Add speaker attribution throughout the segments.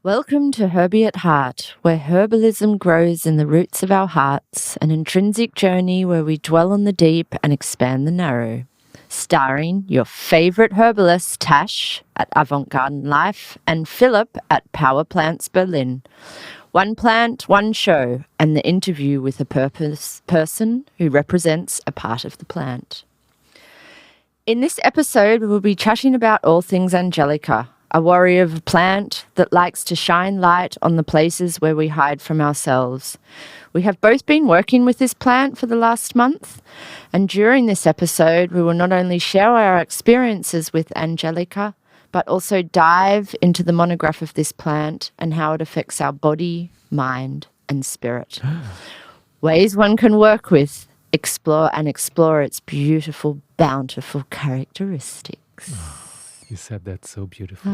Speaker 1: Welcome to Herbie at Heart, where herbalism grows in the roots of our hearts, an intrinsic journey where we dwell on the deep and expand the narrow. Starring your favourite herbalist, Tash, at Avant Garden Life, and Philip at Power Plants Berlin. One plant, one show, and the interview with a person who represents a part of the plant. In this episode, we'll be chatting about all things Angelica, a warrior of a plant that likes to shine light on the places where we hide from ourselves. We have both been working with this plant for the last month, and during this episode, we will not only share our experiences with Angelica, but also dive into the monograph of this plant and how it affects our body, mind, and spirit. Ways one can work with, explore its beautiful, bountiful characteristics.
Speaker 2: You said that so beautifully.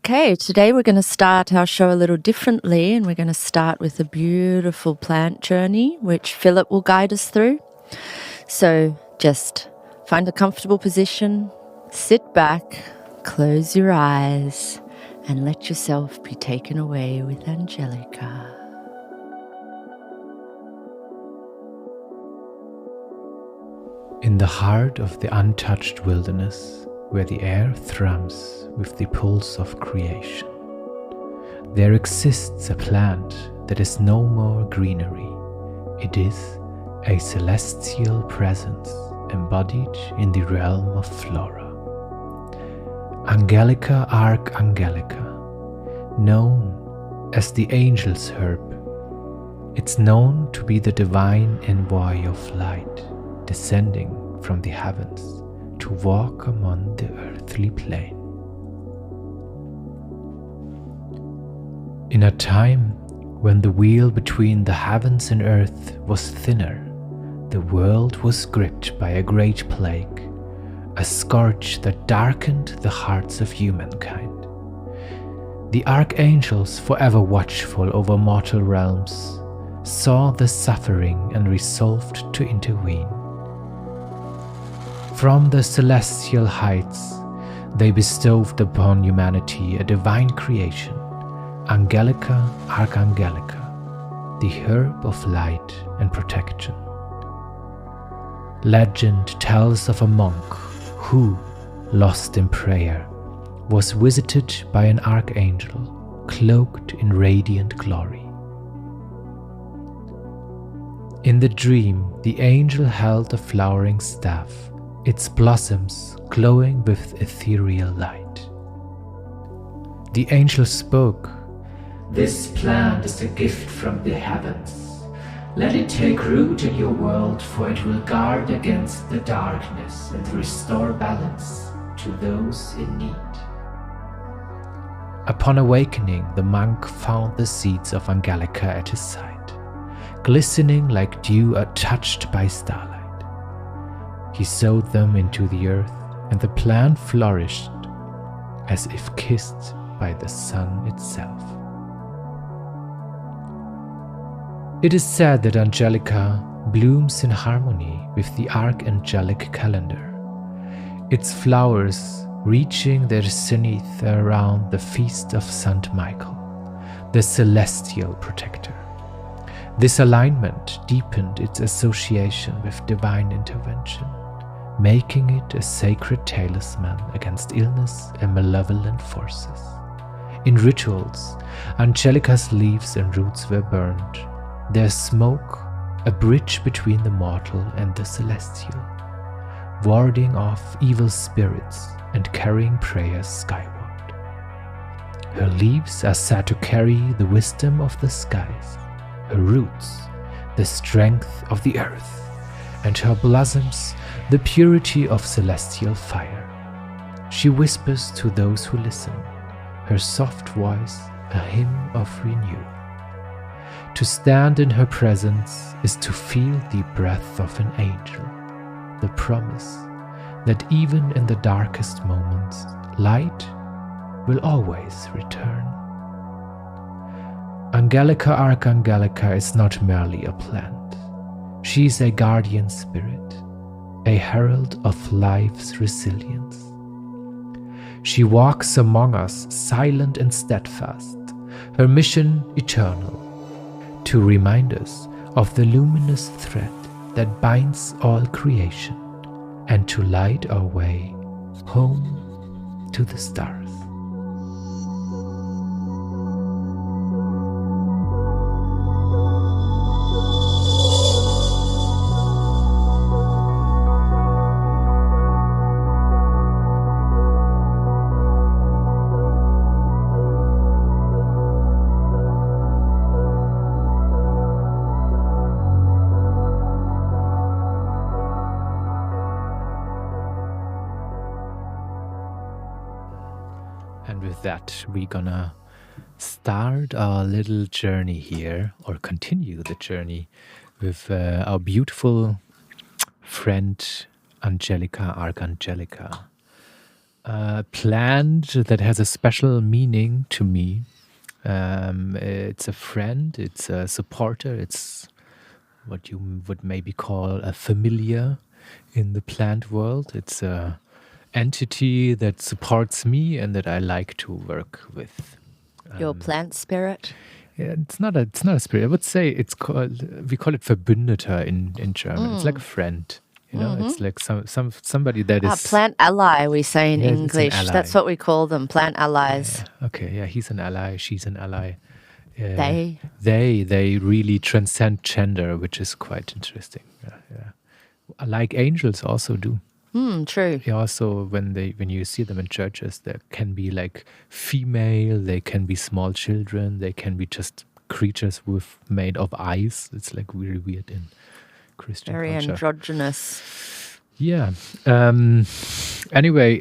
Speaker 1: Okay, today we're going to start our show a little differently, and we're going to start with a beautiful plant journey, which Philip will guide us through. So just find a comfortable position, sit back, close your eyes, and let yourself be taken away with Angelica.
Speaker 2: In the heart of the untouched wilderness, where the air thrums with the pulse of creation, there exists a plant that is no more greenery. It is a celestial presence embodied in the realm of flora. Angelica Archangelica, known as the angel's herb, it's known to be the divine envoy of light descending from the heavens to walk among the earthly plane. In a time when the wheel between the heavens and earth was thinner, the world was gripped by a great plague, a scourge that darkened the hearts of humankind. The archangels, forever watchful over mortal realms, saw the suffering and resolved to intervene. From the celestial heights, they bestowed upon humanity a divine creation, Angelica Archangelica, the herb of light and protection. Legend tells of a monk who, lost in prayer, was visited by an archangel cloaked in radiant glory. In the dream, the angel held a flowering staff, its blossoms glowing with ethereal light. The angel spoke,
Speaker 3: "This plant is a gift from the heavens. Let it take root in your world, for it will guard against the darkness and restore balance to those in need."
Speaker 2: Upon awakening, the monk found the seeds of Angelica at his side, glistening like dew touched by starlight. He sowed them into the earth, and the plant flourished as if kissed by the sun itself. It is said that Angelica blooms in harmony with the archangelic calendar, its flowers reaching their zenith around the feast of Saint Michael, the celestial protector. This alignment deepened its association with divine intervention, making it a sacred talisman against illness and malevolent forces. In rituals, Angelica's leaves and roots were burned, their smoke a bridge between the mortal and the celestial, warding off evil spirits and carrying prayers skyward. Her leaves are said to carry the wisdom of the skies, her roots the strength of the earth, and her blossoms the purity of celestial fire. She whispers to those who listen, her soft voice a hymn of renewal. To stand in her presence is to feel the breath of an angel, the promise that even in the darkest moments, light will always return. Angelica Archangelica is not merely a plant. She is a guardian spirit, a herald of life's resilience. She walks among us, silent and steadfast, her mission eternal, to remind us of the luminous thread that binds all creation, and to light our way home to the stars. And with that, we're gonna start our little journey here, or continue the journey with our beautiful friend Angelica Archangelica. A plant that has a special meaning to me. It's a friend, it's a supporter, it's what you would maybe call a familiar in the plant world. It's a entity that supports me and that I like to work with.
Speaker 1: Your plant spirit?
Speaker 2: Yeah, it's not a spirit. I would say we call it Verbündeter in German. It's like a friend. You know, it's like somebody that is
Speaker 1: plant ally, we say in
Speaker 2: Yes, it's an
Speaker 1: English.
Speaker 2: ally.
Speaker 1: That's what we call them, plant allies.
Speaker 2: Yeah, okay, yeah, he's an ally, she's an ally.
Speaker 1: They.
Speaker 2: They really transcend gender, which is quite interesting. Yeah. Like angels also do.
Speaker 1: True.
Speaker 2: Yeah, also when you see them in churches, there can be like female, they can be small children, they can be just creatures made of ice. It's like really weird in Christian
Speaker 1: Very
Speaker 2: culture.
Speaker 1: androgynous.
Speaker 2: Yeah. Anyway,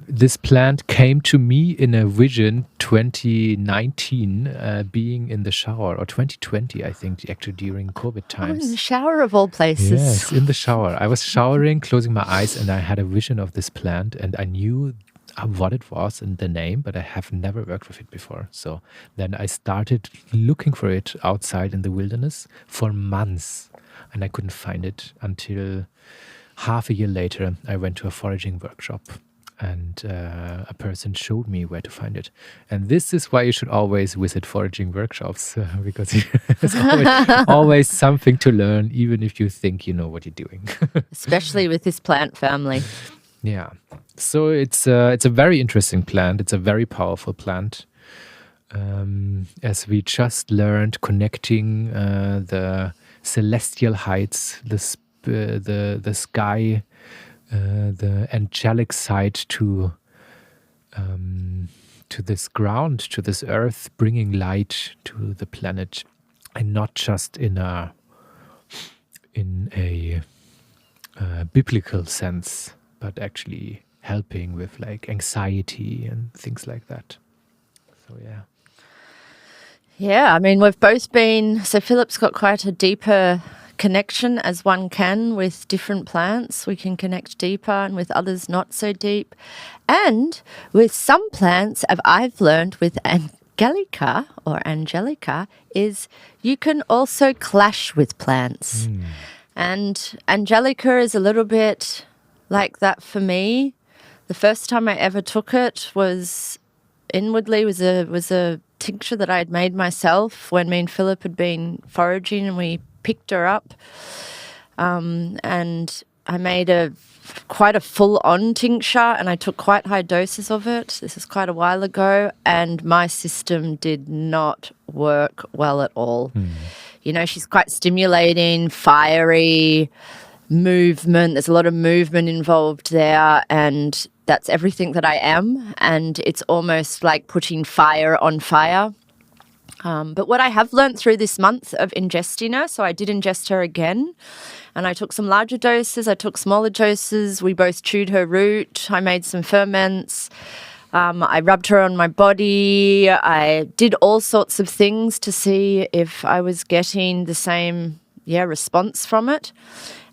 Speaker 2: this plant came to me in a vision 2019, being in the shower, or 2020, I think, actually during COVID
Speaker 1: Oh, in
Speaker 2: times.
Speaker 1: the shower of all places.
Speaker 2: Yes, in the shower. I was showering, closing my eyes, and I had a vision of this plant, and I knew what it was and the name, but I have never worked with it before. So then I started looking for it outside in the wilderness for months, and I couldn't find it until half a year later. I went to a foraging workshop, and a person showed me where to find it. And this is why you should always visit foraging workshops, because there's always something to learn, even if you think you know what you're doing.
Speaker 1: Especially with this plant family.
Speaker 2: Yeah. So it's a very interesting plant. It's a very powerful plant. As we just learned, connecting the celestial heights, the sky, the angelic side to this ground, to this earth, bringing light to the planet, and not just in a biblical sense, but actually helping with like anxiety and things like that. So yeah.
Speaker 1: Yeah, I mean, we've both been, so Philip's got quite a deeper connection as one can with different plants. We can connect deeper, and with others not so deep. And with some plants, I've learned with Angelica is you can also clash with plants. And Angelica is a little bit like that for me. The first time I ever took it was inwardly, was a tincture that I had made myself when me and Philip had been foraging, and we picked her up. And I made quite a full-on tincture, and I took quite high doses of it. This is quite a while ago, and my system did not work well at all. You know, she's quite stimulating, fiery, movement. There's a lot of movement involved there, and that's everything that I am. And it's almost like putting fire on fire. But what I have learned through this month of ingesting her, so I did ingest her again, and I took some larger doses, I took smaller doses, we both chewed her root, I made some ferments, I rubbed her on my body, I did all sorts of things to see if I was getting the same response from it.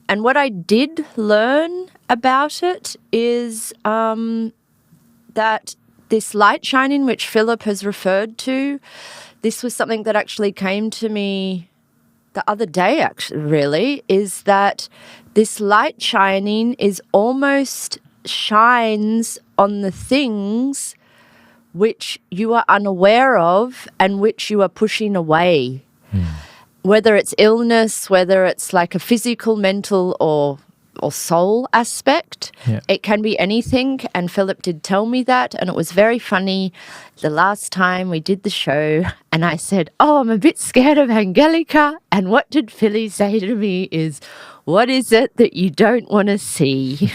Speaker 1: And what I did learn about it is that this light shining, which Philip has referred to, this was something that actually came to me the other day, actually, really, is that this light shining is almost shines on the things which you are unaware of and which you are pushing away. Whether it's illness, whether it's like a physical, mental or soul aspect, it can be anything. And Philip did tell me that, and it was very funny the last time we did the show, and I said, oh, I'm a bit scared of Angelica. And what did Philly say to me is, what is it that you don't want to see?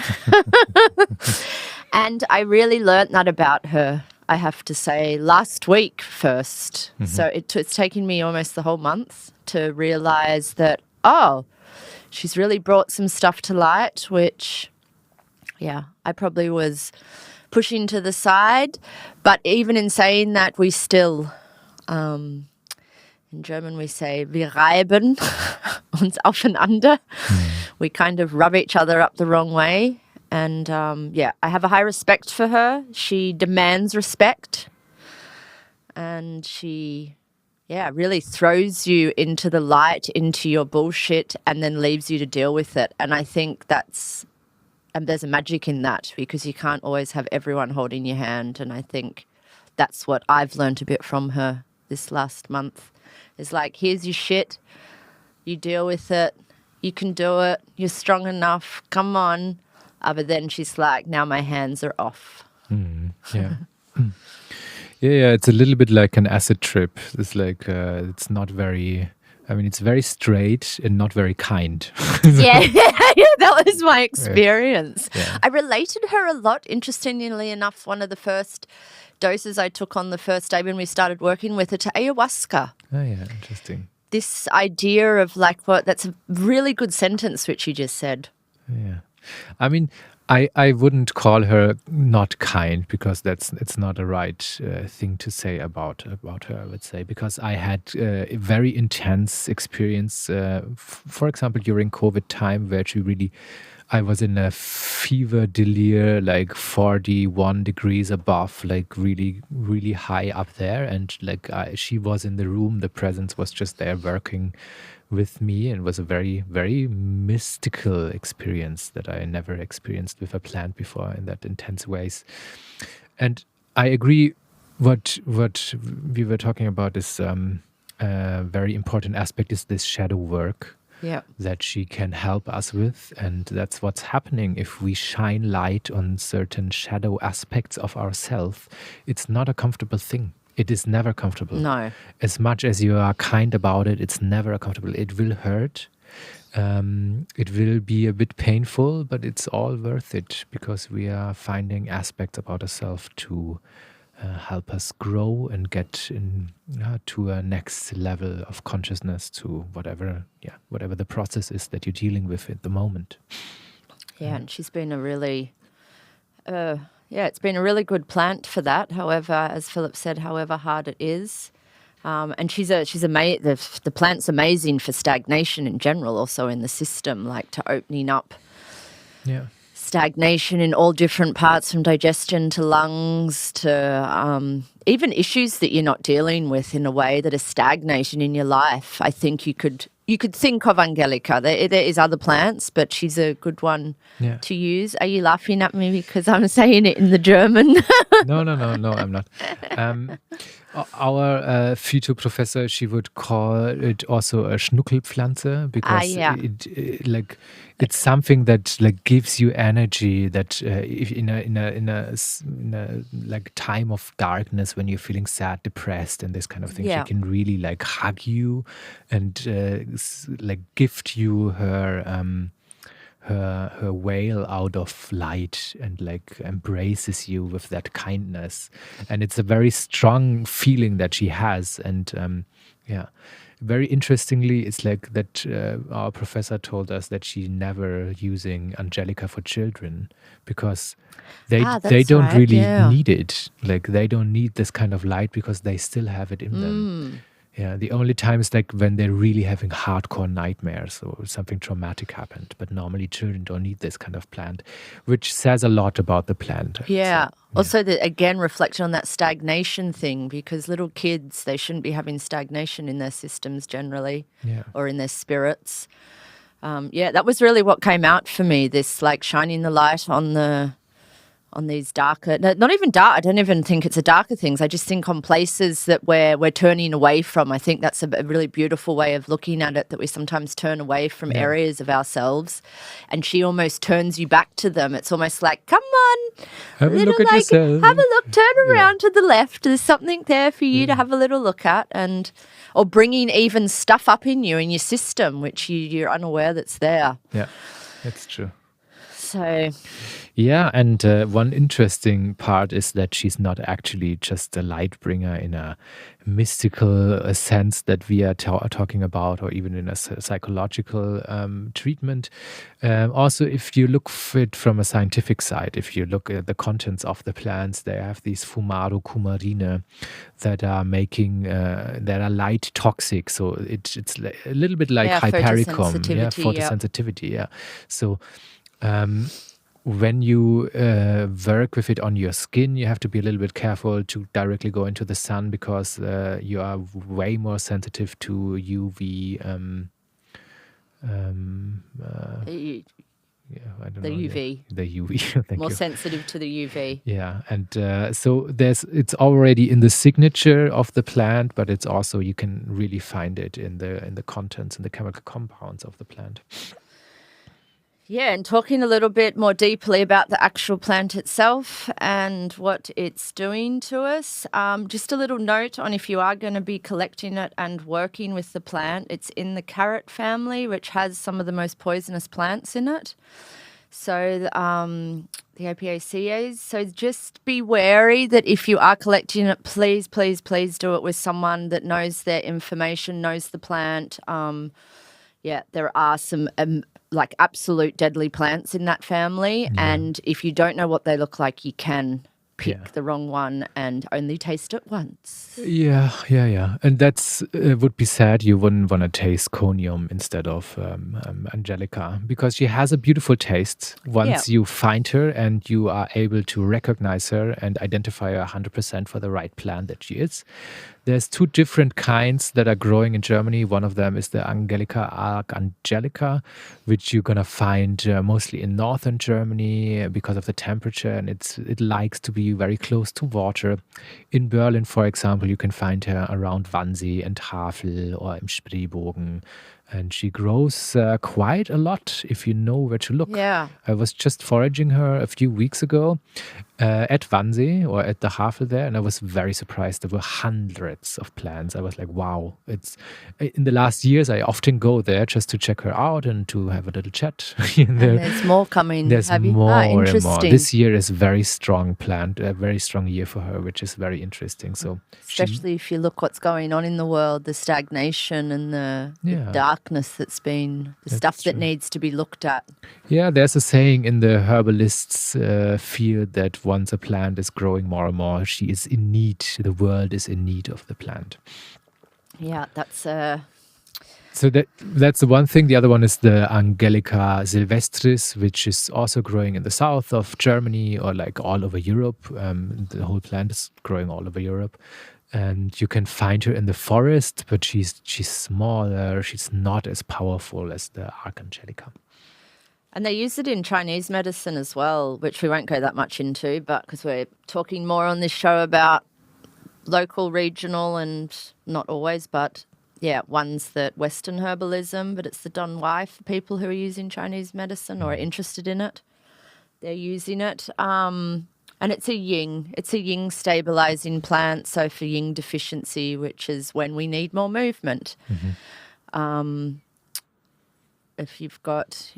Speaker 1: And I really learnt that about her, I have to say, last week first. So it's taken me almost the whole month to realize that, oh, she's really brought some stuff to light, which, I probably was pushing to the side. But even in saying that, we still, in German we say, wir reiben uns aufeinander. We kind of rub each other up the wrong way. And, I have a high respect for her. She demands respect. And she, really throws you into the light, into your bullshit, and then leaves you to deal with it. And I think there's a magic in that, because you can't always have everyone holding your hand. And I think that's what I've learned a bit from her this last month. Is like, here's your shit. You deal with it. You can do it. You're strong enough. Come on. But then she's like, now my hands are off.
Speaker 2: It's a little bit like an acid trip. It's like, it's not very, it's very straight and not very kind.
Speaker 1: That was my experience.
Speaker 2: Yeah.
Speaker 1: I related her a lot, interestingly enough. One of the first doses I took on the first day when we started working with her to ayahuasca.
Speaker 2: Oh, yeah, interesting.
Speaker 1: This idea of like, that's a really good sentence, which you just said.
Speaker 2: Yeah. I wouldn't call her not kind, because it's not a right thing to say about her, I would say, because I had a very intense experience, for example, during COVID time, where I was in a fever delir, like 41 degrees above, like really, really high up there. And like she was in the room, the presence was just there working with me, and it was a very, very mystical experience that I never experienced with a plant before in that intense ways. And I agree what we were talking about is a very important aspect is this shadow work that she can help us with. And that's what's happening if we shine light on certain shadow aspects of ourselves. It's not a comfortable thing. It is never comfortable.
Speaker 1: No.
Speaker 2: As much as you are kind about it, it's never comfortable. It will hurt. It will be a bit painful, but it's all worth it, because we are finding aspects about ourselves to help us grow and get to a next level of consciousness, to whatever the process is that you're dealing with at the moment.
Speaker 1: Yeah, and she's been a really... it's been a really good plant for that. However, as Philip said, however hard it is, and she's amazing. The plant's amazing for stagnation in general, also in the system, like to opening up stagnation in all different parts, from digestion to lungs to even issues that you're not dealing with in a way that are stagnating in your life. I think you could think of Angelica. There is other plants, but she's a good one to use. Are you laughing at me because I'm saying it in the German?
Speaker 2: No, I'm not. Our future professor, she would call it also a Schnuckelpflanze, because it's something that like gives you energy, that if in a like time of darkness, when you're feeling sad, depressed, and this kind of thing, she can really like hug you and like gift you her veil out of light, and like embraces you with that kindness. And it's a very strong feeling that she has. And very interestingly, it's like that our professor told us that she's never using Angelica for children, because they don't really need it. Like they don't need this kind of light, because they still have it in them. Yeah, the only time is like when they're really having hardcore nightmares or something traumatic happened. But normally children don't need this kind of plant, which says a lot about the plant.
Speaker 1: Also, again, reflection on that stagnation thing, because little kids, they shouldn't be having stagnation in their systems generally, or in their spirits. That was really what came out for me, this like shining the light on the on these darker, no, not even dark. I don't even think it's a darker things. I just think on places that we're turning away from. I think that's a really beautiful way of looking at it, that we sometimes turn away from areas of ourselves, and she almost turns you back to them. It's almost like, come on,
Speaker 2: Have a look at yourself.
Speaker 1: have a look, turn around to the left. There's something there for you to have a little look at, or bringing even stuff up in you, in your system, which you're unaware that's there.
Speaker 2: Yeah, that's true.
Speaker 1: So,
Speaker 2: yeah, and one interesting part is that she's not actually just a light bringer in a mystical sense that we are talking about, or even in a psychological treatment. Also, if you look at it from a scientific side, if you look at the contents of the plants, they have these fumaro coumarine that are making that are light toxic. So it's a little bit like hypericum, photosensitivity. Yeah. So when you work with it on your skin, you have to be a little bit careful to directly go into the sun, because you are way more sensitive to UV. I don't know.
Speaker 1: UV.
Speaker 2: The UV. Thank
Speaker 1: more
Speaker 2: you.
Speaker 1: sensitive to the UV.
Speaker 2: Yeah, and so it's already in the signature of the plant, but it's also, you can really find it in the contents and the chemical compounds of the plant.
Speaker 1: Yeah, and talking a little bit more deeply about the actual plant itself and what it's doing to us. Just a little note on, if you are going to be collecting it and working with the plant, it's in the carrot family, which has some of the most poisonous plants in it. So the Apiaceae. So just be wary that if you are collecting it, please, please, please do it with someone that knows their information, knows the plant. There are some like absolute deadly plants in that family. Yeah. And if you don't know what they look like, you can pick the wrong one and only taste it once.
Speaker 2: Yeah. And that's would be sad. You wouldn't want to taste conium instead of Angelica, because she has a beautiful taste. Once you find her and you are able to recognize her and identify her 100% for the right plant that she is. There's two different kinds that are growing in Germany. One of them is the Angelica Archangelica, which you're going to find mostly in northern Germany because of the temperature, and it likes to be very close to water. In Berlin, for example, you can find her around Wannsee and Havel or im Spreebogen. And she grows quite a lot if you know where to look.
Speaker 1: Yeah.
Speaker 2: I was just foraging her a few weeks ago at Wannsee or at the Havel there, and I was very surprised. There were hundreds of plants. I was like, wow. It's in the last years, I often go there just to check her out and to have a little chat.
Speaker 1: And there's more coming.
Speaker 2: There's
Speaker 1: Have you?
Speaker 2: more and more.
Speaker 1: Interesting.
Speaker 2: This year is very strong plant, a very strong year for her, which is very interesting. So,
Speaker 1: especially if you look what's going on in the world, the stagnation and the darkness that's been, the stuff that needs to be looked at.
Speaker 2: Yeah, there's a saying in the herbalists field that once a plant is growing more and more, she is in need, the world is in need of the plant.
Speaker 1: Yeah, that's...
Speaker 2: So that's the one thing. The other one is the Angelica sylvestris, which is also growing in the south of Germany or like all over Europe. The whole plant is growing all over Europe. And you can find her in the forest, but she's smaller. She's not as powerful as the Archangelica.
Speaker 1: And they use it in Chinese medicine as well, which we won't go that much into, but because we're talking more on this show about local, regional, and not always, but one's the Western herbalism, but it's the Donwai for people who are using Chinese medicine or are interested in it. They're using it. And it's a yin stabilizing plant. So for yin deficiency, which is when we need more movement. Mm-hmm. If you've got,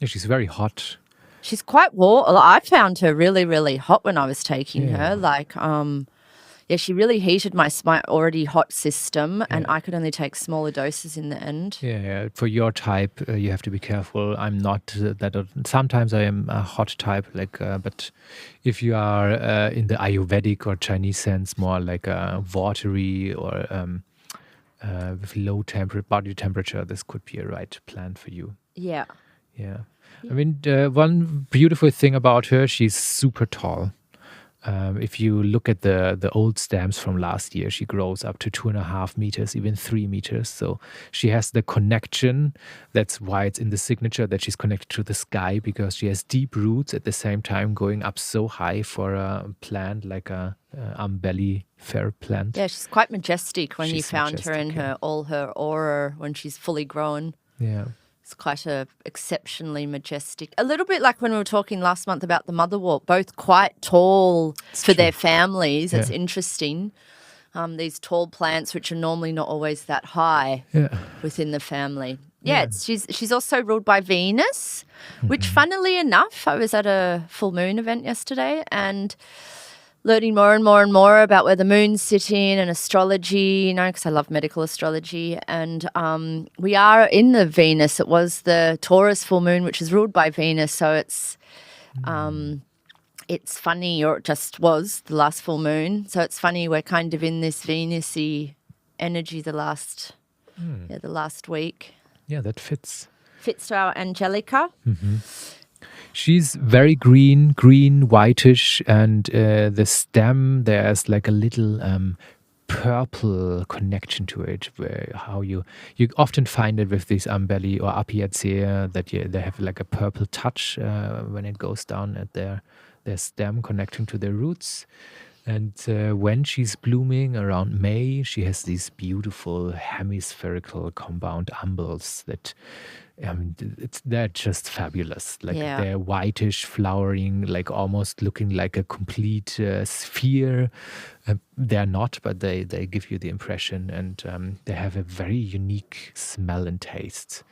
Speaker 2: she's very hot.
Speaker 1: She's quite warm. I found her really, really hot when I was taking her. Like, she really heated my already hot system, and I could only take smaller doses in the end.
Speaker 2: Yeah. For your type, you have to be careful. I'm not that. Sometimes I am a hot type, but if you are in the Ayurvedic or Chinese sense, more like a watery or with low body temperature, this could be a right plant for you.
Speaker 1: Yeah.
Speaker 2: I mean, one beautiful thing about her, she's super tall. If you look at the old stems from last year, she grows up to 2.5 meters, even 3 meters. So she has the connection. That's why it's in the signature that she's connected to the sky, because she has deep roots at the same time going up so high for a plant like a umbellifera plant.
Speaker 1: Yeah, she's quite majestic when you
Speaker 2: She's
Speaker 1: found her in
Speaker 2: majestic,
Speaker 1: all her aura when she's fully grown.
Speaker 2: Yeah.
Speaker 1: It's quite a exceptionally majestic. A little bit like when we were talking last month about the motherwort, both quite tall for their families. It's interesting. These tall plants, which are normally not always that high within the family. Yeah, she's also ruled by Venus, which funnily enough, I was at a full moon event yesterday and learning more and more and more about where the moon's sitting and astrology, because I love medical astrology. And we are in the Venus. It was the Taurus full moon, which is ruled by Venus. So it's funny, or it just was the last full moon. So it's funny, we're kind of in this Venus-y energy the last week.
Speaker 2: Yeah, that fits.
Speaker 1: Fits to our Angelica.
Speaker 2: She's very green, whitish, and the stem, there's like a little purple connection to it, where how you often find it with these umbelli or apiacea, that they have like a purple touch when it goes down at their stem connecting to their roots. And when she's blooming around May, she has these beautiful hemispherical compound umbels that they're just fabulous. Like they're whitish, flowering, like almost looking like a complete sphere. They're not, but they give you the impression, and they have a very unique smell and taste.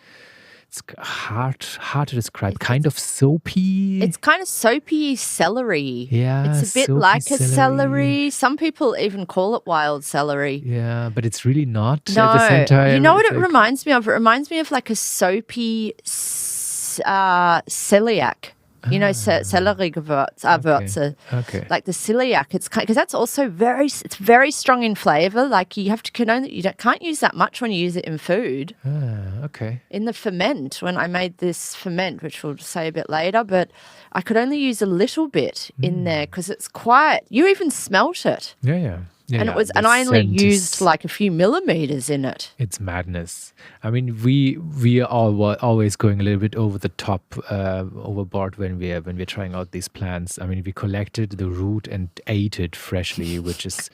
Speaker 2: It's hard to describe. Kind of soapy.
Speaker 1: It's kind of soapy celery.
Speaker 2: Yeah,
Speaker 1: it's a bit like a celery. Some people even call it wild celery.
Speaker 2: Yeah, but it's really not
Speaker 1: No.
Speaker 2: at the same time.
Speaker 1: You know what it reminds me of? It reminds me of like a soapy celiac. Sellerigewürze.
Speaker 2: Okay.
Speaker 1: Like the celiac. It's because that's also very strong in flavor. Like you can't use that much when you use it in food.
Speaker 2: Okay.
Speaker 1: In the ferment, when I made this ferment, which we'll say a bit later, but I could only use a little bit in there because it's quite. You even smelt it.
Speaker 2: Yeah.
Speaker 1: And I only used like a few millimeters in it.
Speaker 2: It's madness. I mean, we are always going a little bit over the top, overboard when we're trying out these plants. I mean, we collected the root and ate it freshly, which is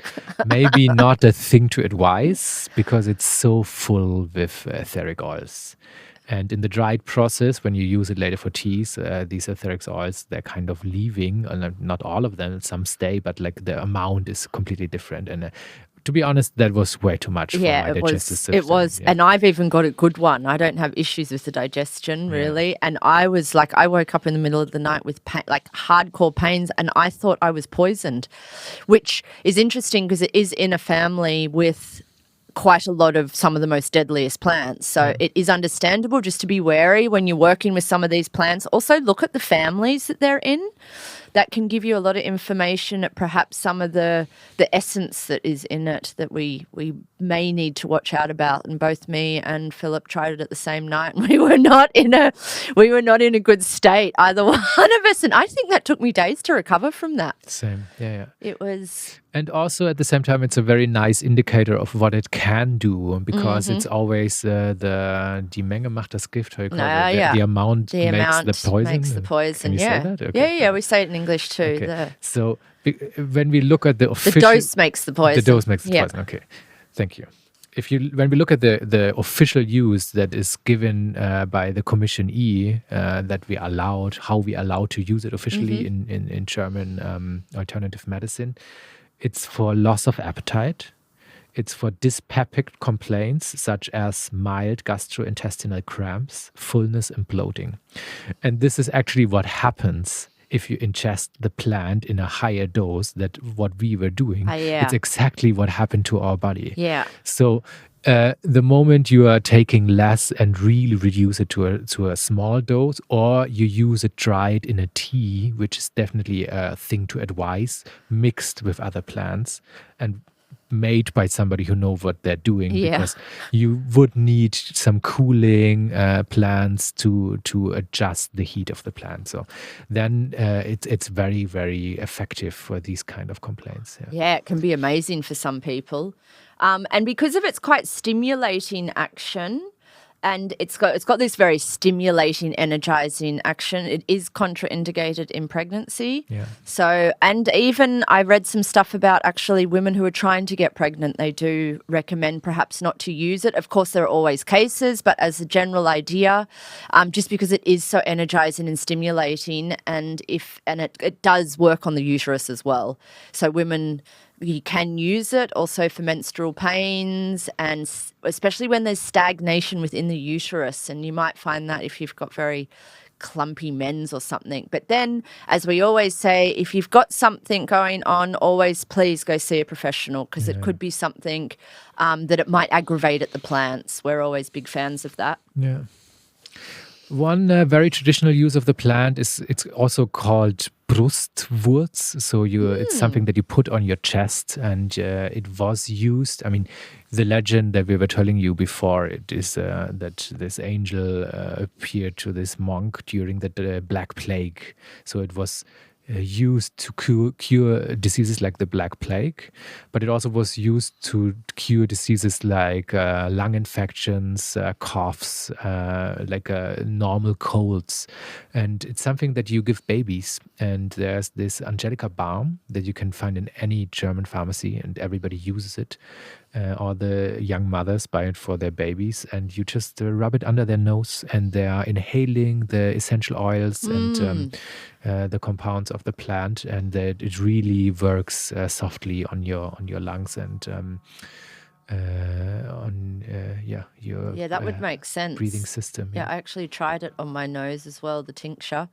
Speaker 2: maybe not a thing to advise because it's so full with etheric oils. And in the dried process, when you use it later for teas, these etheric oils, they're kind of leaving, not all of them, some stay, but like the amount is completely different. And to be honest, that was way too much for my digestive system.
Speaker 1: It was. Yeah. And I've even got a good one. I don't have issues with the digestion, really. Yeah. And I was like, I woke up in the middle of the night with like hardcore pains, and I thought I was poisoned, which is interesting because it is in a family with quite a lot of some of the most deadliest plants. So it is understandable just to be wary when you're working with some of these plants. Also look at the families that they're in. That can give you a lot of information at perhaps some of the essence that is in it that we may need to watch out about. And both me and Philip tried it at the same night, and we were not in a good state, either one of us. And I think that took me days to recover from that.
Speaker 2: Same, yeah.
Speaker 1: It was.
Speaker 2: And also at the same time, it's a very nice indicator of what it can do, because it's always die Menge macht das Gift. The amount makes the poison.
Speaker 1: Can you say that? Okay. Yeah, we say it in English too.
Speaker 2: Okay. So when we look at the official...
Speaker 1: The dose makes the poison.
Speaker 2: The dose makes the poison, okay. Thank you. When we look at the official use that is given by the Commission E, that how we allow to use it officially in German alternative medicine, it's for loss of appetite. It's for dyspeptic complaints such as mild gastrointestinal cramps, fullness, and bloating. And this is actually what happens if you ingest the plant in a higher dose than what we were doing. It's exactly what happened to our body.
Speaker 1: Yeah.
Speaker 2: So the moment you are taking less and really reduce it to a small dose, or you use it dried in a tea, which is definitely a thing to advise, mixed with other plants, and made by somebody who know what they're doing,
Speaker 1: Yeah.
Speaker 2: because you would need some cooling plants to adjust the heat of the plant. So then it's very, very effective for these kind of complaints.
Speaker 1: Yeah, it can be amazing for some people. And because of its quite stimulating action, and it's got this very stimulating, energizing action. It is contraindicated in pregnancy.
Speaker 2: Yeah.
Speaker 1: So, and even I read some stuff about actually women who are trying to get pregnant. They do recommend perhaps not to use it. Of course, there are always cases, but as a general idea, just because it is so energizing and stimulating, and it does work on the uterus as well. So women, you can use it also for menstrual pains, and especially when there's stagnation within the uterus. And you might find that if you've got very clumpy mens or something. But then, as we always say, if you've got something going on, always please go see a professional, because it could be something that it might aggravate at the plants. We're always big fans of that.
Speaker 2: Yeah. One very traditional use of the plant is it's also called Brustwurz. So it's something that you put on your chest, and it was used. I mean, the legend that we were telling you before, it is that this angel appeared to this monk during the Black Plague. So it was used to cure diseases like the Black Plague, but it also was used to cure diseases like lung infections, coughs, like normal colds. And it's something that you give babies. And there's this Angelica balm that you can find in any German pharmacy, and everybody uses it. All the young mothers buy it for their babies, and you just rub it under their nose, and they are inhaling the essential oils and the compounds of the plant, and that it really works softly on your lungs and your
Speaker 1: That would make sense.
Speaker 2: breathing system.
Speaker 1: Yeah, I actually tried it on my nose as well, the tincture.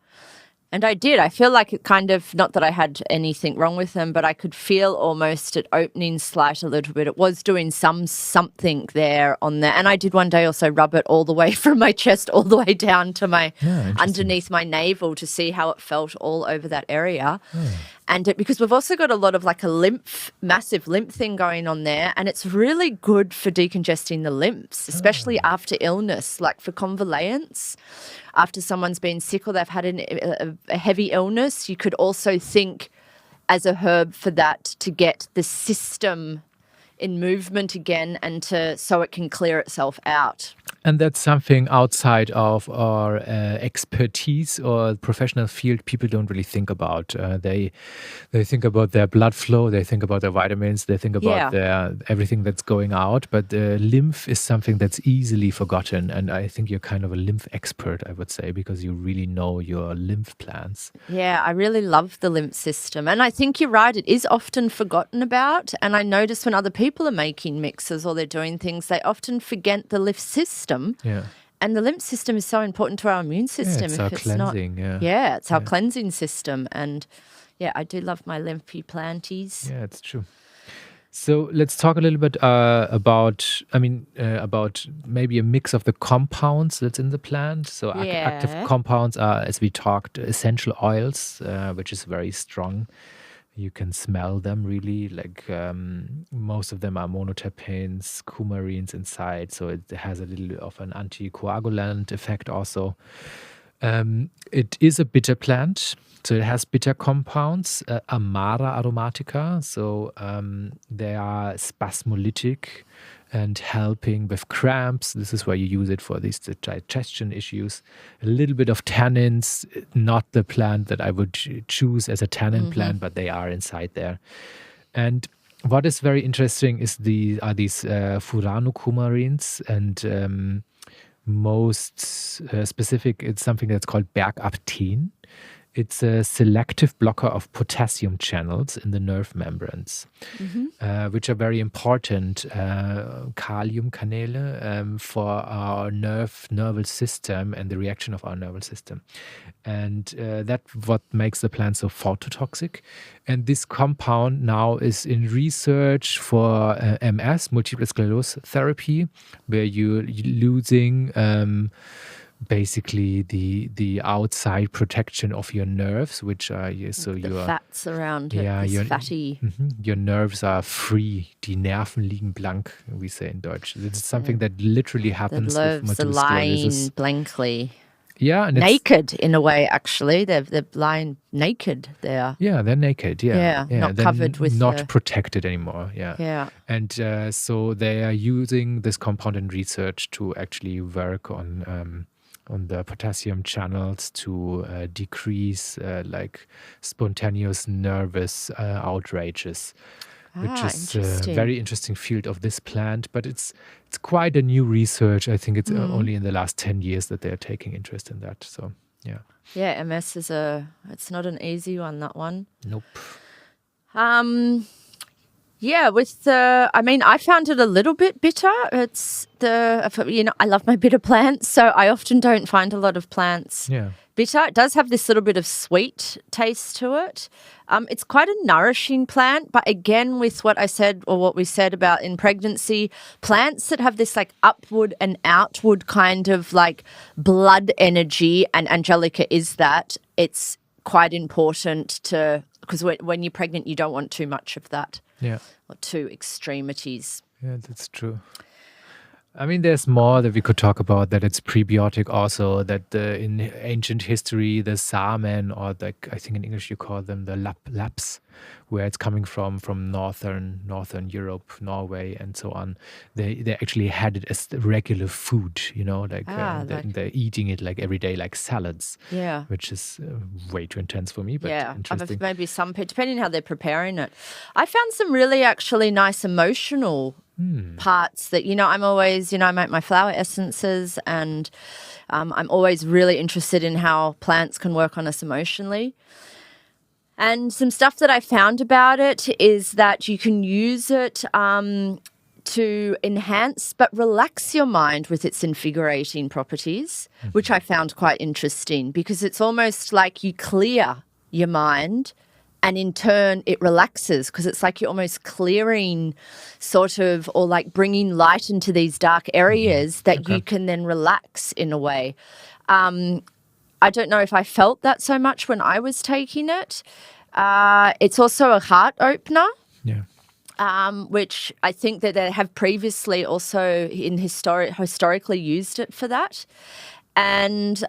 Speaker 1: And I did. I feel like it kind of, not that I had anything wrong with them, but I could feel almost it opening slight a little bit. It was doing something there on there. And I did one day also rub it all the way from my chest all the way down to my underneath my navel to see how it felt all over that area. And because we've also got a lot of like a massive lymph thing going on there, and it's really good for decongesting the lymphs, especially after illness, like for convalescence. After someone's been sick or they've had a heavy illness, you could also think as a herb for that to get the system in movement again, and so it can clear itself out.
Speaker 2: And that's something outside of our expertise or professional field people don't really think about. They think about their blood flow, they think about their vitamins, they think about their everything that's going out. But lymph is something that's easily forgotten. And I think you're kind of a lymph expert, I would say, because you really know your lymph plants.
Speaker 1: Yeah, I really love the lymph system. And I think you're right, it is often forgotten about. And I notice when other people are making mixes or they're doing things, they often forget the lymph system.
Speaker 2: Yeah.
Speaker 1: And the lymph system is so important to our immune system.
Speaker 2: Yeah, it's our cleansing.
Speaker 1: It's our cleansing system. And yeah, I do love my lymphy planties.
Speaker 2: Yeah, it's true. So let's talk a little bit about maybe a mix of the compounds that's in the plant. So active compounds are, as we talked, essential oils, which is very strong. You can smell them really, like most of them are monoterpenes, coumarines inside, so it has a little of an anticoagulant effect also. It is a bitter plant, so it has bitter compounds, Amara aromatica, so they are spasmolytic and helping with cramps. This is why you use it for these digestion issues. A little bit of tannins, not the plant that I would choose as a tannin plant, but they are inside there. And what is very interesting is these furanocoumarines, and most specific, it's something that's called bergapten. It's a selective blocker of potassium channels in the nerve membranes, which are very important, Kaliumkanäle, for our nervous system and the reaction of our nervous system. And that's what makes the plant so phototoxic. And this compound now is in research for MS, multiple sclerosis therapy, where you're losing basically the outside protection of your nerves, which are
Speaker 1: the fats around it,
Speaker 2: yeah,
Speaker 1: this fatty.
Speaker 2: Your nerves are free. Die Nerven liegen blank, we say in Deutsch. It's something that literally happens
Speaker 1: The
Speaker 2: with
Speaker 1: nerves are
Speaker 2: multiple
Speaker 1: lying
Speaker 2: sclerosis.
Speaker 1: blankly.
Speaker 2: Yeah, and
Speaker 1: naked in a way. Actually, they're lying naked there.
Speaker 2: Yeah, they're naked. Yeah,
Speaker 1: not
Speaker 2: they're
Speaker 1: covered with
Speaker 2: not protected anymore.
Speaker 1: Yeah.
Speaker 2: And so they are using this compound in research to actually work on the potassium channels to decrease like spontaneous nervous outrages, which is a very interesting field of this plant. But it's quite a new research. I think it's only in the last 10 years that they're taking interest in that. So, yeah.
Speaker 1: Yeah, MS it's not an easy one, that one.
Speaker 2: Nope.
Speaker 1: Yeah, I found it a little bit bitter. It's I love my bitter plants, so I often don't find a lot of plants bitter. It does have this little bit of sweet taste to it. It's quite a nourishing plant, but again, with what I said or what we said about in pregnancy, plants that have this like upward and outward kind of like blood energy, and Angelica is that, it's quite important because when you're pregnant, you don't want too much of that.
Speaker 2: Yeah.
Speaker 1: Or two extremities.
Speaker 2: Yeah, that's true. I mean, there's more that we could talk about, that it's prebiotic also, that in ancient history, the Samen, or like I think in English you call them the Laps, where it's coming from northern Europe, Norway, and so on. They actually had it as regular food, they're eating it like every day, like salads.
Speaker 1: Yeah.
Speaker 2: Which is way too intense for me, but interesting.
Speaker 1: Maybe some, depending how they're preparing it. I found some really actually nice emotional parts that, I'm always, I make my flower essences, and I'm always really interested in how plants can work on us emotionally. And some stuff that I found about it is that you can use it to enhance but relax your mind with its invigorating properties, which I found quite interesting, because it's almost like you clear your mind, and in turn it relaxes, because it's like you're almost clearing sort of, or like bringing light into these dark areas that you can then relax in a way. I don't know if I felt that so much when I was taking it. It's also a heart opener.
Speaker 2: Yeah.
Speaker 1: Which I think that they have previously also historically used it for that. And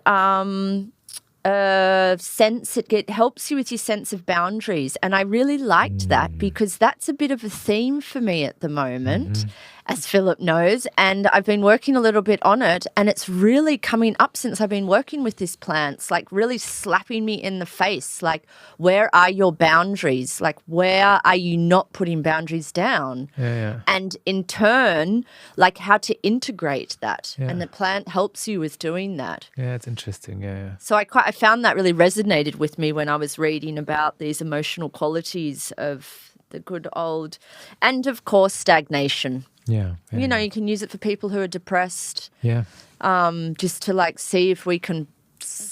Speaker 1: it helps you with your sense of boundaries. And I really liked that, because that's a bit of a theme for me at the moment, as Philip knows. And I've been working a little bit on it, and it's really coming up since I've been working with this plant. It's like really slapping me in the face. Like, where are your boundaries? Like, where are you not putting boundaries down?
Speaker 2: Yeah.
Speaker 1: And in turn, like how to integrate that. Yeah. And the plant helps you with doing that.
Speaker 2: Yeah, it's interesting. Yeah.
Speaker 1: So I found that really resonated with me when I was reading about these emotional qualities of the good old, and of course, stagnation.
Speaker 2: Yeah.
Speaker 1: You can use it for people who are depressed.
Speaker 2: Yeah.
Speaker 1: Just to like see if we can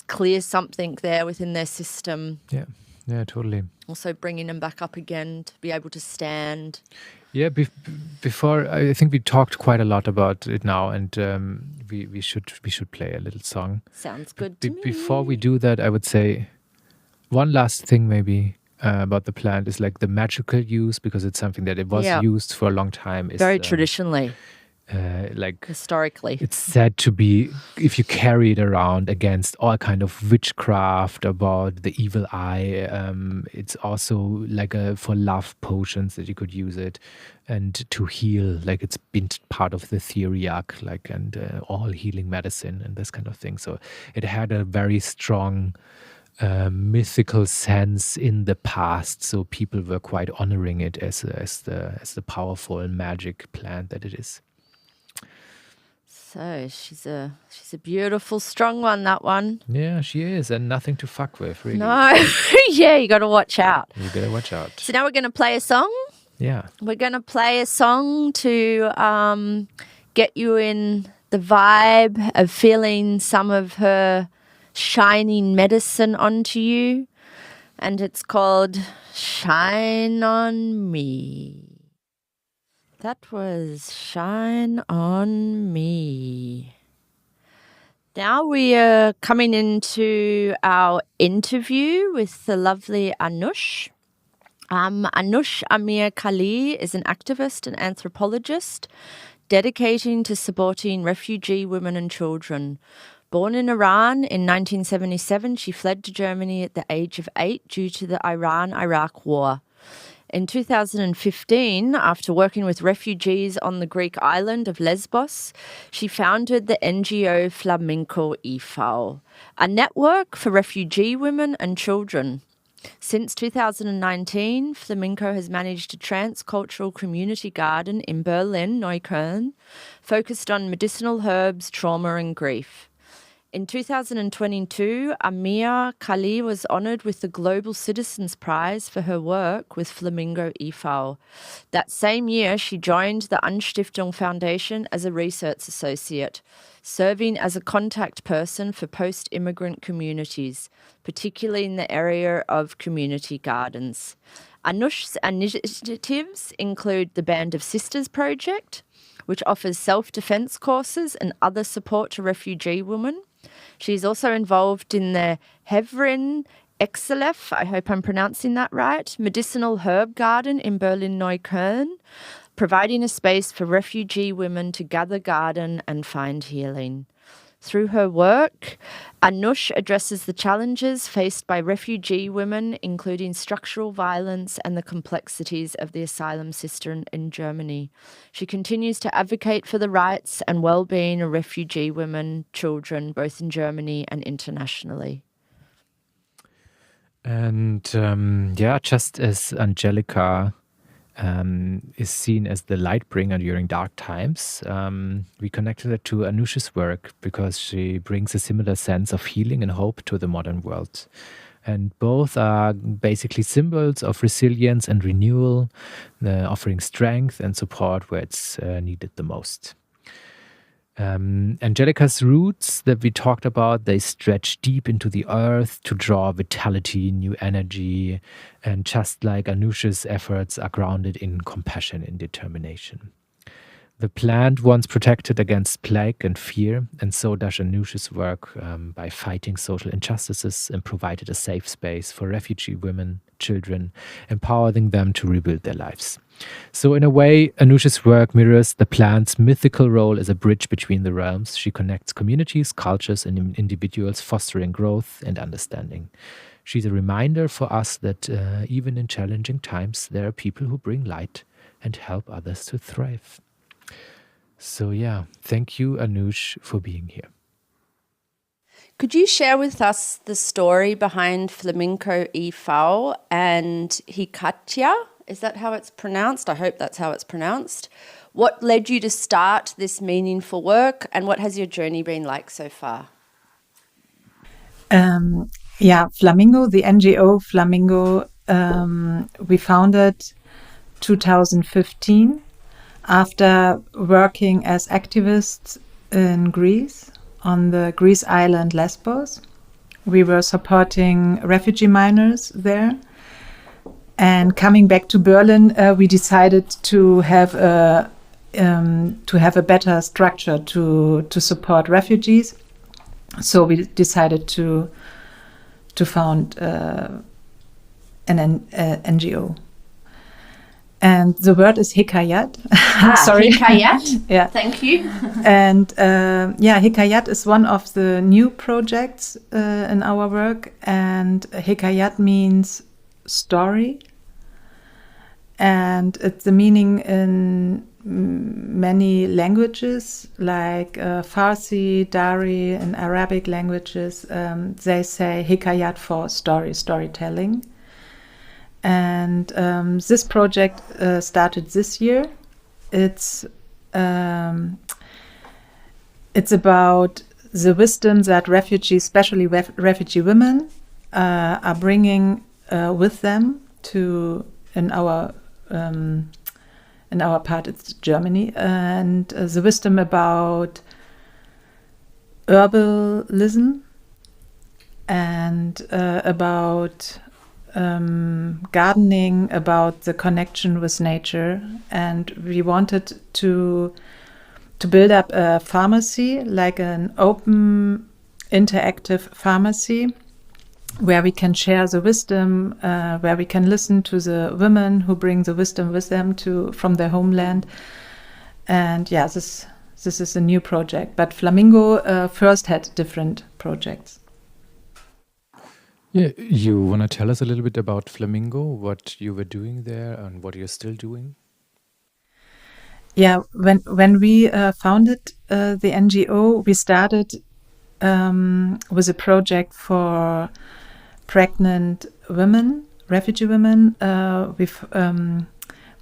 Speaker 1: clear something there within their system.
Speaker 2: Yeah. Yeah, totally.
Speaker 1: Also bringing them back up again to be able to stand.
Speaker 2: Yeah, before I think we talked quite a lot about it now, and we should play a little song.
Speaker 1: Sounds good to me.
Speaker 2: Before we do that, I would say one last thing maybe about the plant is like the magical use, because it's something that it was used for a long time.
Speaker 1: Very traditionally.
Speaker 2: Like
Speaker 1: historically,
Speaker 2: it's said to be, if you carry it around, against all kind of witchcraft, about the evil eye. It's also like for love potions that you could use it, and to heal. Like it's been part of the Theriac, and all healing medicine and this kind of thing. So it had a very strong mythical sense in the past. So people were quite honoring it as the powerful magic plant that it is.
Speaker 1: So she's a beautiful, strong one, that one.
Speaker 2: Yeah, she is, and nothing to fuck with, really.
Speaker 1: No, yeah, you got to watch out.
Speaker 2: You got to watch out.
Speaker 1: So now we're going to play a song.
Speaker 2: Yeah.
Speaker 1: We're going to play a song to get you in the vibe of feeling some of her shining medicine onto you. And it's called Shine on Me. That was Shine on Me. Now we are coming into our interview with the lovely Anuscheh. Anuscheh Amir-Khalili is an activist and anthropologist dedicating to supporting refugee women and children. Born in Iran in 1977, she fled to Germany at the age of 8 due to the Iran-Iraq War. In 2015, after working with refugees on the Greek island of Lesbos, she founded the NGO Flamingo e.V., a network for refugee women and children. Since 2019, Flamingo has managed a transcultural community garden in Berlin-Neukölln, focused on medicinal herbs, trauma and grief. In 2022, Amir-Khalili was honoured with the Global Citizens Prize for her work with Flamingo e.V. That same year, she joined the Anstiftung Foundation as a research associate, serving as a contact person for post-immigrant communities, particularly in the area of community gardens. Anusch's initiatives include the Band of Sisters project, which offers self-defense courses and other support to refugee women. She's also involved in the Hevrîn Xelef, I hope I'm pronouncing that right, medicinal herb garden in Berlin-Neukölln, providing a space for refugee women to gather garden and find healing. Through her work, Anuscheh addresses the challenges faced by refugee women, including structural violence and the complexities of the asylum system in Germany. She continues to advocate for the rights and well-being of refugee women, children, both in Germany and internationally.
Speaker 2: And just as Angelica is seen as the lightbringer during dark times, we connected her to Anuscheh's work because she brings a similar sense of healing and hope to the modern world. And both are basically symbols of resilience and renewal, offering strength and support where it's needed the most. Angelica's roots that we talked about, they stretch deep into the earth to draw vitality, new energy, and just like Anuscheh's efforts are grounded in compassion and determination. The plant once protected against plague and fear, and so does Anuscheh's work by fighting social injustices and provided a safe space for refugee women, children, empowering them to rebuild their lives. So in a way, Anuscheh's work mirrors the plant's mythical role as a bridge between the realms. She connects communities, cultures, and individuals, fostering growth and understanding. She's a reminder for us that even in challenging times, there are people who bring light and help others to thrive. So yeah, thank you, Anuscheh, for being here.
Speaker 4: Could you share with us the story behind Flamingo e.V. and Hekayat? Is that how it's pronounced? I hope that's how it's pronounced. What led you to start this meaningful work, and what has your journey been like so far?
Speaker 5: Flamingo, the NGO Flamingo, we founded 2015 after working as activists in Greece, on the Greece island Lesbos. We were supporting refugee miners there. And coming back to Berlin, we decided to have a better structure to support refugees. So we decided to found an NGO. And the word is Hekayat. Sorry.
Speaker 4: Hekayat?
Speaker 5: Yeah.
Speaker 4: Thank you.
Speaker 5: And Hekayat is one of the new projects in our work. And Hekayat means story. And it's the meaning in many languages, like Farsi, Dari, and Arabic languages. They say Hekayat for storytelling. And this project started this year. It's about the wisdom that refugees, especially refugee women, are bringing with them in our part, it's Germany, and the wisdom about herbalism and about gardening, about the connection with nature. And we wanted to to build up a pharmacy, like an open, interactive pharmacy, where we can share the wisdom, where we can listen to the women who bring the wisdom with them from their homeland. And yeah, this is a new project. But Flamingo first had different projects.
Speaker 2: Yeah, you want to tell us a little bit about Flamingo, what you were doing there and what you're still doing?
Speaker 5: Yeah, when we founded the NGO, we started with a project for pregnant women, refugee women.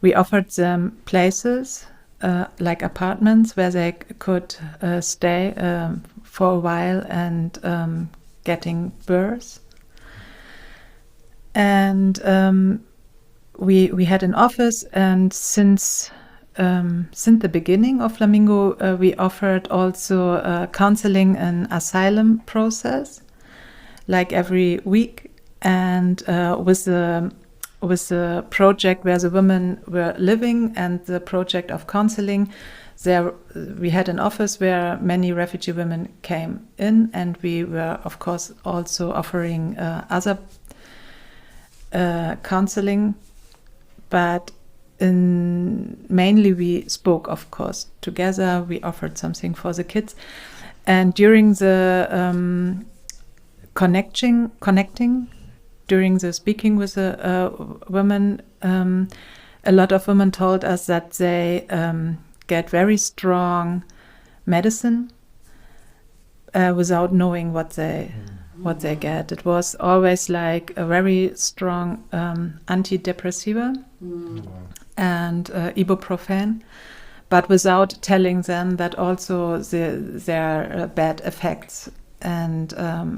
Speaker 5: We offered them places like apartments where they could stay for a while and getting birth. And we had an office, and since the beginning of Flamingo, we offered also counseling and asylum process, like every week, and with the project where the women were living and the project of counseling, there we had an office where many refugee women came in, and we were, of course, also offering other counseling, but mainly we spoke, of course, together. We offered something for the kids, and during the connecting, during the speaking with the women, a lot of women told us that they get very strong medicine without knowing what they get. It was always like a very strong antidepressiva and ibuprofen, but without telling them that also there are bad effects. And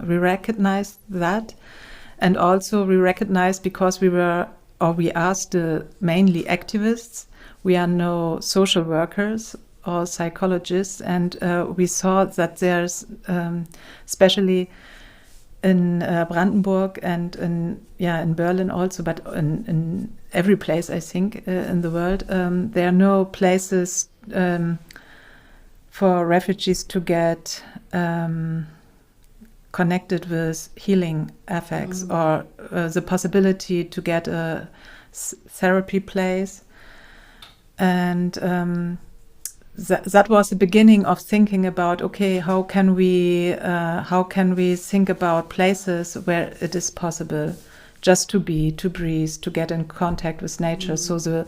Speaker 5: we recognized that, and also we recognized, because we asked mainly activists. We are no social workers or psychologists, and we saw that there's especially in Brandenburg and in Berlin also, but in every place, I think, in the world, there are no places for refugees to get connected with healing effects, or the possibility to get a therapy place. And that was the beginning of thinking about, okay, how can we think about places where it is possible just to be, to breathe, to get in contact with nature. So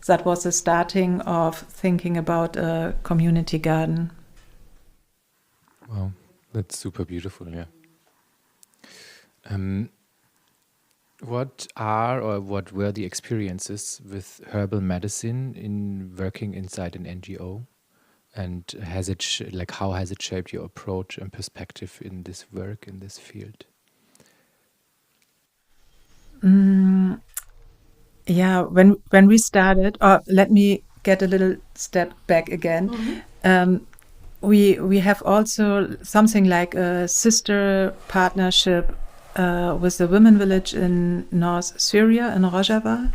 Speaker 5: that was the starting of thinking about a community garden.
Speaker 2: Wow, that's super beautiful, yeah. What were the experiences with herbal medicine in working inside an NGO? And how has it shaped your approach and perspective in this work, in this field?
Speaker 5: Yeah, when we started, let me get a little step back again. We have also something like a sister partnership with the women village in North Syria, in Rojava,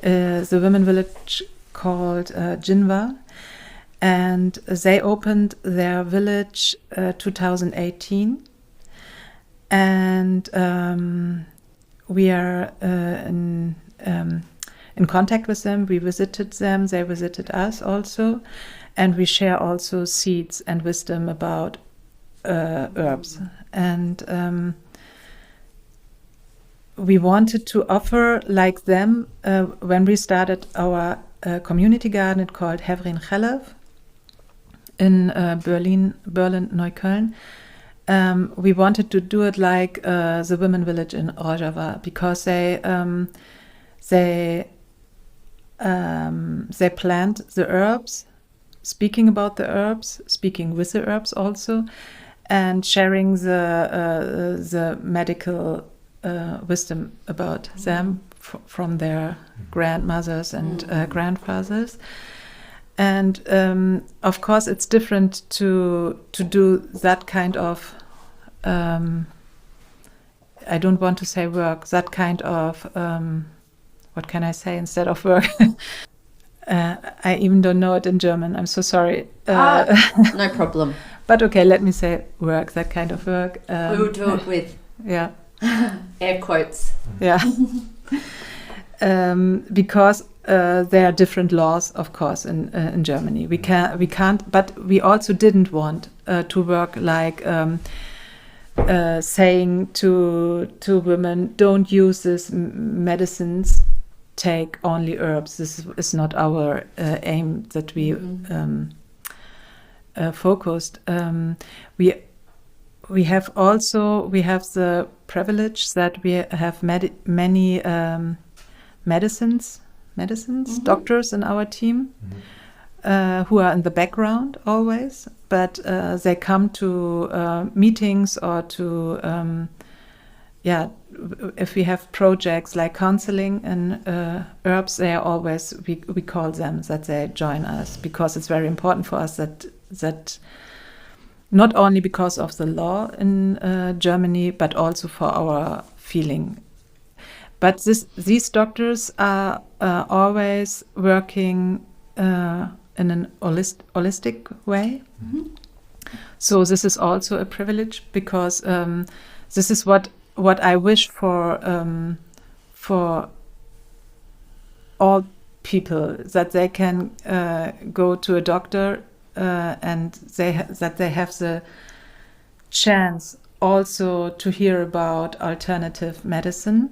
Speaker 5: the women village called Jinwa. And they opened their village 2018. And we are in contact with them. We visited them. They visited us also. And we share also seeds and wisdom about herbs. And we wanted to offer, like them, when we started our community garden, it called Hevrîn Xelef in Berlin-Neukölln. We wanted to do it like the women village in Rojava, because they plant the herbs, speaking about the herbs, speaking with the herbs also, and sharing the medical wisdom about them from their grandmothers and grandfathers. And of course, it's different to do that kind of, I don't want to say work, that kind of, what can I say instead of work? I even don't know it in German. I'm so sorry.
Speaker 4: No problem.
Speaker 5: But okay, let me say work, that kind of work.
Speaker 4: We will do it with
Speaker 5: Yeah.
Speaker 4: air quotes.
Speaker 5: Yeah. Because there are different laws, of course, in Germany. We can't, but we also didn't want to work like saying to women, don't use these medicines, take only herbs. This is not our aim that we focused. We have the privilege that we have many medicines, doctors in our team who are in the background always, but they come to meetings or to if we have projects like counseling and herbs, they are always, we call them, that they join us, because it's very important for us that not only because of the law in Germany, but also for our feeling. But these doctors are always working in an holistic way. So this is also a privilege, because this is what I wish for all people, that they can go to a doctor and that they have the chance also to hear about alternative medicine.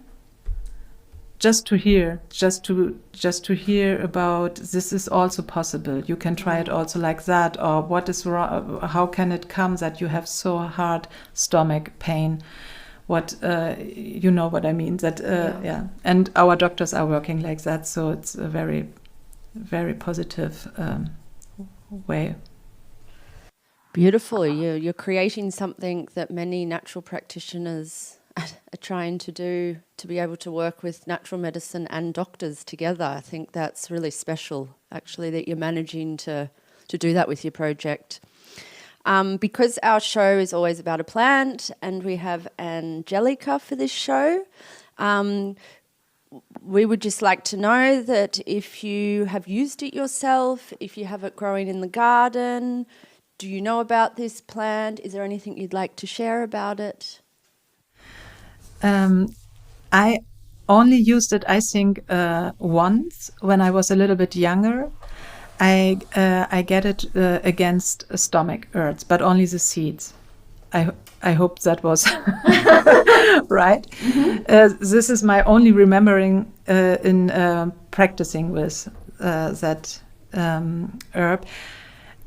Speaker 5: Just to hear about this is also possible. You can try it also like that, or what is wrong? How can it come that you have so hard stomach pain? What you know what I mean? That yeah. And our doctors are working like that, so it's a very, very positive way.
Speaker 4: Beautiful. You're creating something that many natural practitioners are trying to do, to be able to work with natural medicine and doctors together. I think that's really special, actually, that you're managing to do that with your project. Because our show is always about a plant, and we have Angelica for this show, we would just like to know that if you have used it yourself, if you have it growing in the garden, do you know about this plant? Is there anything you'd like to share about it?
Speaker 5: I only used it, I think, once when I was a little bit younger. I get it against stomach hurts, but only the seeds. I hope that was right. This is my only remembering in practicing with that herb.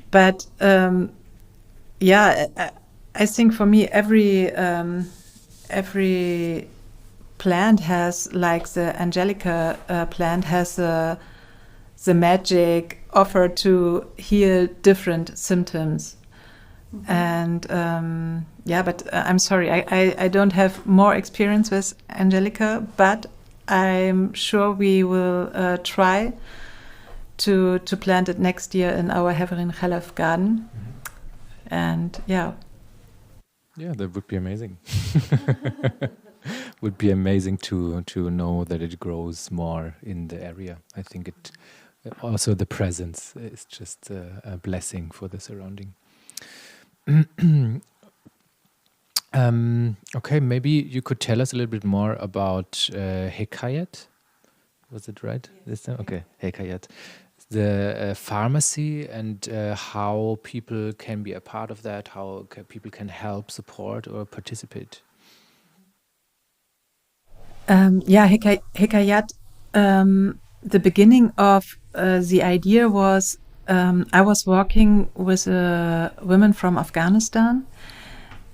Speaker 5: But I think for me every plant has, like the Angelica plant has the magic offer to heal different symptoms. And but I'm sorry, I don't have more experience with Angelica, but I'm sure we will try to plant it next year in our Hevrîn Xelef garden. And yeah,
Speaker 2: that would be amazing. Would be amazing to know that it grows more in the area. I think it also, the presence is just a blessing for the surrounding. Okay, maybe you could tell us a little bit more about Hekayat. Was it right this time? Okay, Hekayat. The pharmacy, and how people can be a part of that, how people can help, support, or participate.
Speaker 5: Hekayat, the beginning of the idea was, I was working with women from Afghanistan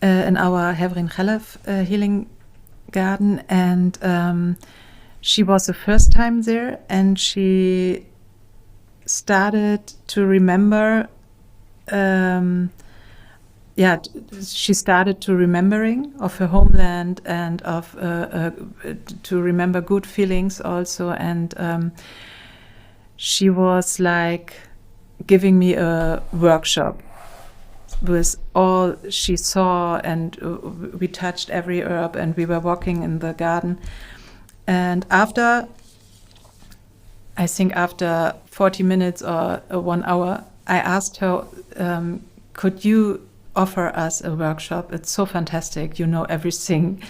Speaker 5: in our Hevrîn Xelef healing garden, and she was the first time there, and she started to remember she started to remembering of her homeland, and of to remember good feelings also, and she was like giving me a workshop with all she saw, and we touched every herb, and we were walking in the garden. And after I think after 40 minutes or 1 hour, I asked her, could you offer us a workshop? It's so fantastic. You know everything.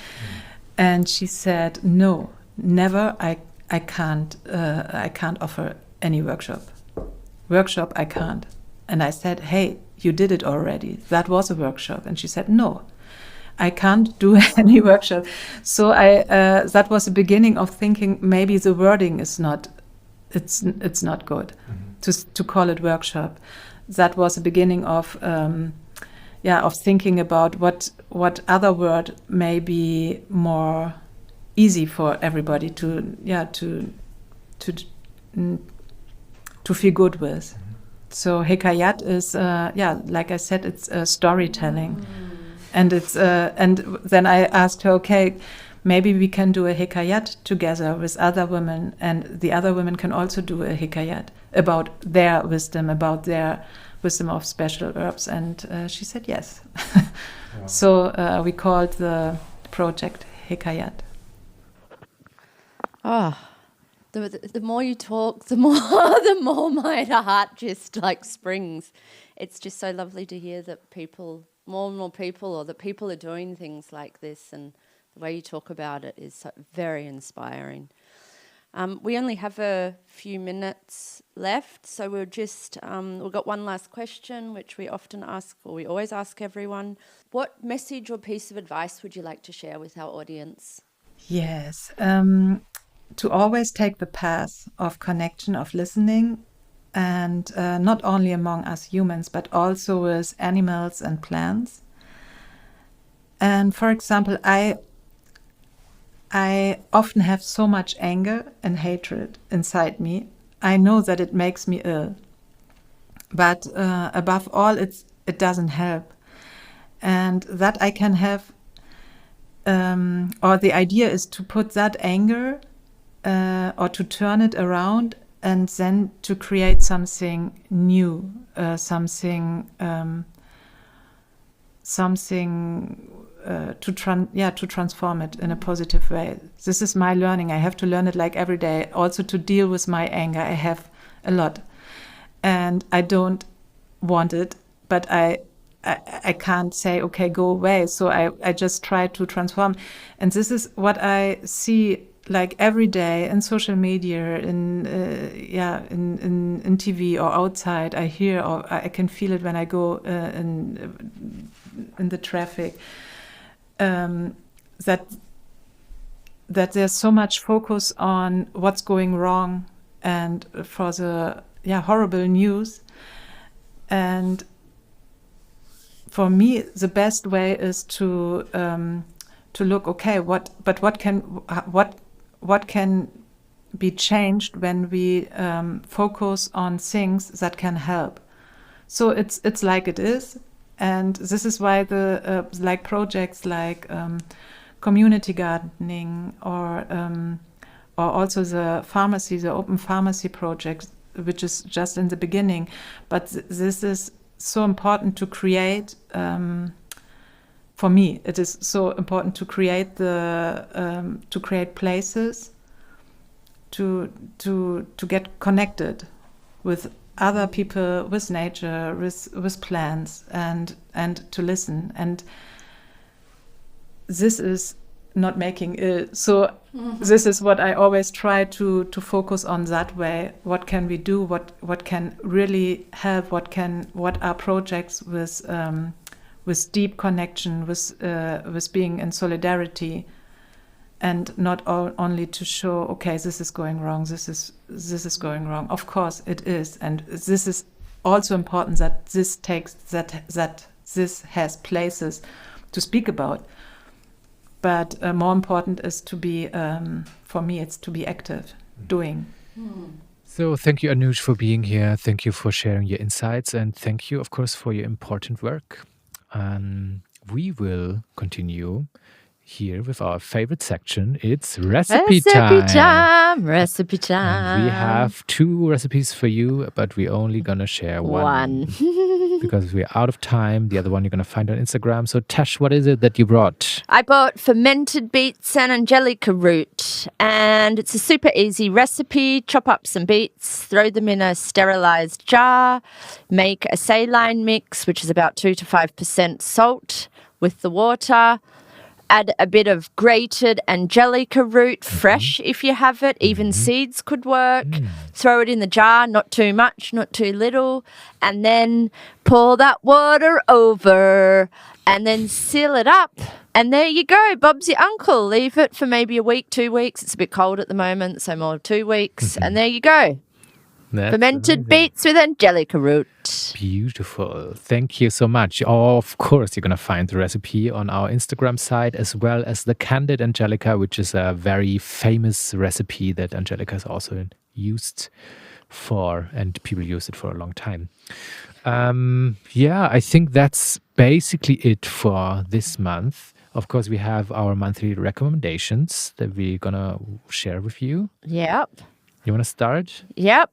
Speaker 5: And she said, no, never. I can't offer any workshop. I can't. And I said, hey, you did it already. That was a workshop. And she said, no, I can't do any workshop. So that was the beginning of thinking maybe the wording is not, it's not good to call it workshop. That was the beginning of thinking about what other word may be more easy for everybody to feel good with. So Hekayat is like I said, it's storytelling, and it's and then I asked her, okay, maybe we can do a Hekayat together with other women, and the other women can also do a Hekayat about their wisdom of special herbs. And she said yes. Wow. So we called the project Hekayat.
Speaker 4: Oh, the more you talk, the more my heart just like springs. It's just so lovely to hear that more and more people are doing things like this, and the way you talk about it is so very inspiring. We only have a few minutes left, so we'll just we've got one last question, which we always ask everyone. What message or piece of advice would you like to share with our audience?
Speaker 5: Yes, to always take the path of connection, of listening, and not only among us humans, but also with animals and plants. And for example, I often have so much anger and hatred inside me. I know that it makes me ill, but above all, it doesn't help. And that I can have, or the idea is to put that anger or to turn it around and then to create something new, something to transform it in a positive way. This is my learning. I have to learn it like every day. Also to deal with my anger. I have a lot, and I don't want it, but I can't say, okay, go away. So I just try to transform. And this is what I see like every day in social media, in TV or outside. I hear, or I can feel it when I go in the traffic. That there's so much focus on what's going wrong and for the horrible news. And for me, the best way is to look, okay, what can be changed when we focus on things that can help. So it's like it is. And this is why the like projects like community gardening or also the open pharmacy project, which is just in the beginning. But this is so important to create. For me, it is so important to create places to get connected with other people, with nature, with plants, and to listen. And this is not making ill. So this is what I always try to focus on that way. What can we do? What can really help? What are projects with deep connection, with being in solidarity, and not only to show, okay, this is going wrong, this is going wrong. Of course it is, and this is also important that this has places to speak about. But more important is to be, for me, it's to be active, doing.
Speaker 2: So thank you, Anush, for being here. Thank you for sharing your insights, and thank you, of course, for your important work. We will continue here with our favorite section. It's recipe time.
Speaker 1: Recipe time.
Speaker 2: And we have 2 recipes for you, but we're only gonna share one. because we're out of time. The other one you're going to find on Instagram. So Tash, what is it that you brought?
Speaker 1: I bought fermented beets and Angelica root, and it's a super easy recipe. Chop up some beets, throw them in a sterilized jar, make a saline mix, which is about 2 to 5% salt with the water. Add a bit of grated Angelica root, fresh if you have it. Even seeds could work. Throw it in the jar, not too much, not too little. And then pour that water over and then seal it up. And there you go. Bob's your uncle. Leave it for maybe a week, 2 weeks. It's a bit cold at the moment, so more 2 weeks. And there you go.
Speaker 2: That's
Speaker 1: Fermented
Speaker 2: amazing.
Speaker 1: beets with Angelica root.
Speaker 2: Beautiful. Thank you so much. Of course, you're going to find the recipe on our Instagram site, as well as the Candid Angelica, which is a very famous recipe that Angelica has also used for, and people use it for a long time. I think that's basically it for this month. Of course, we have our monthly recommendations that we're going to share with you.
Speaker 1: Yep.
Speaker 2: You want to start?
Speaker 1: Yep.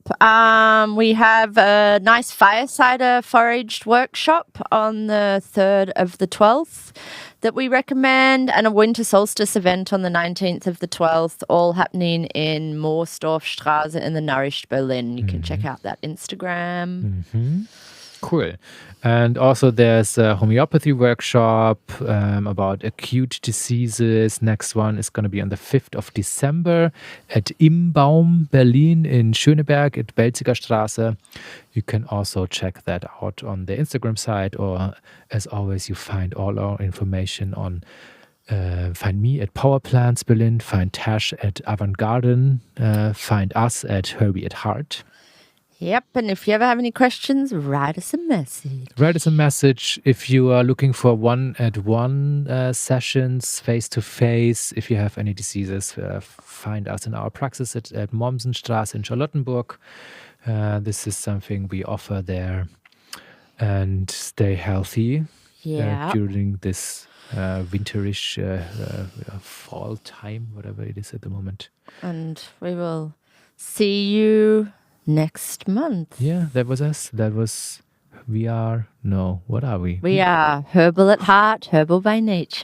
Speaker 1: We have a nice firesider foraged workshop on the 3rd of the 12th that we recommend, and a winter solstice event on the 19th of the 12th, all happening in Moosdorfstraße in the nourished Berlin. You can check out that Instagram.
Speaker 2: Cool. And also there's a homeopathy workshop about acute diseases. Next one is going to be on the 5th of December at Imbaum, Berlin in Schöneberg at Belziger Straße. You can also check that out on the Instagram site, or as always, you find all our information on find me at Power Plants Berlin, find Tash at Avant Garden, find us at Herbie at Heart.
Speaker 1: Yep, and if you ever have any questions, write us a message.
Speaker 2: Write us a message if you are looking for one-at-one sessions, face-to-face. If you have any diseases, find us in our praxis at Mommsenstraße in Charlottenburg. This is something we offer there. And stay healthy during this winterish fall time, whatever it is at the moment.
Speaker 1: And we will see you next month.
Speaker 2: Yeah, that was us. What are we?
Speaker 1: We are Herbal at Heart, Herbal by Nature.